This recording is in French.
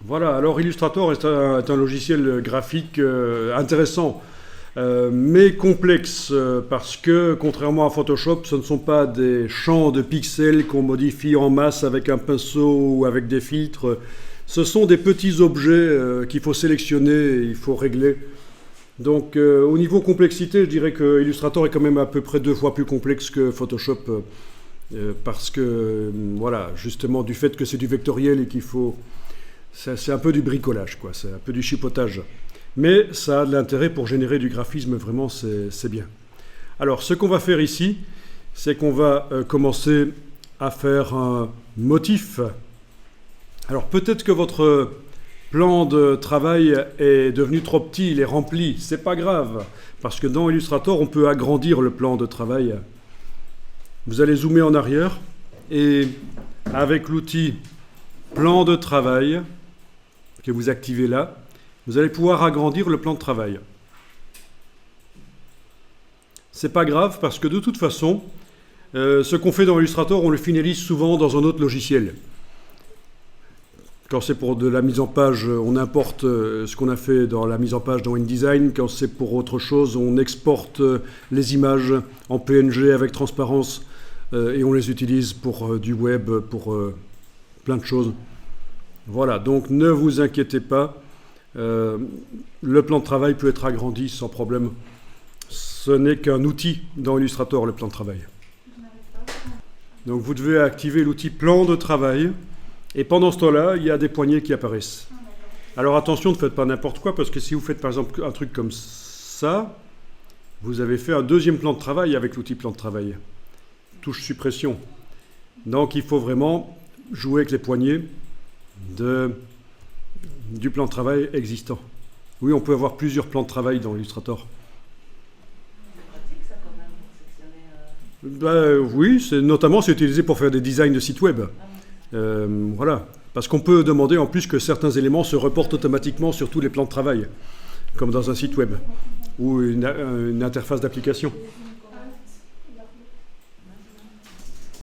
Voilà, alors Illustrator est un logiciel graphique intéressant, mais complexe, parce que contrairement à Photoshop, ce ne sont pas des champs de pixels qu'on modifie en masse avec un pinceau ou avec des filtres. Ce sont des petits objets qu'il faut sélectionner et il faut régler. Donc au niveau complexité, je dirais que Illustrator est quand même à peu près 2 fois plus complexe que Photoshop, parce que, voilà, justement du fait que c'est du vectoriel et qu'il faut... C'est un peu du bricolage, quoi. C'est un peu du chipotage. Mais ça a de l'intérêt pour générer du graphisme, vraiment, c'est bien. Alors, ce qu'on va faire ici, c'est qu'on va commencer à faire un motif. Alors, peut-être que votre plan de travail est devenu trop petit, il est rempli. C'est pas grave, parce que dans Illustrator, on peut agrandir le plan de travail. Vous allez zoomer en arrière, et avec l'outil plan de travail, que vous activez là, vous allez pouvoir agrandir le plan de travail. C'est pas grave parce que de toute façon, ce qu'on fait dans Illustrator, on le finalise souvent dans un autre logiciel. Quand c'est pour de la mise en page, on importe ce qu'on a fait dans la mise en page dans InDesign. Quand c'est pour autre chose, on exporte les images en PNG avec transparence et on les utilise pour du web, pour plein de choses. Voilà, donc ne vous inquiétez pas, le plan de travail peut être agrandi sans problème. Ce n'est qu'un outil dans Illustrator, le plan de travail. Donc vous devez activer l'outil plan de travail, et pendant ce temps-là, il y a des poignées qui apparaissent. Alors attention, ne faites pas n'importe quoi, parce que si vous faites par exemple un truc comme ça, vous avez fait un deuxième plan de travail avec l'outil plan de travail. Touche suppression. Donc il faut vraiment jouer avec les poignées du plan de travail existant. Oui, on peut avoir plusieurs plans de travail dans Illustrator. C'est pratique ça quand même, pour sectionner... Oui, c'est utilisé pour faire des designs de sites web. Voilà, parce qu'on peut demander en plus que certains éléments se reportent automatiquement sur tous les plans de travail, comme dans un site web ou une interface d'application.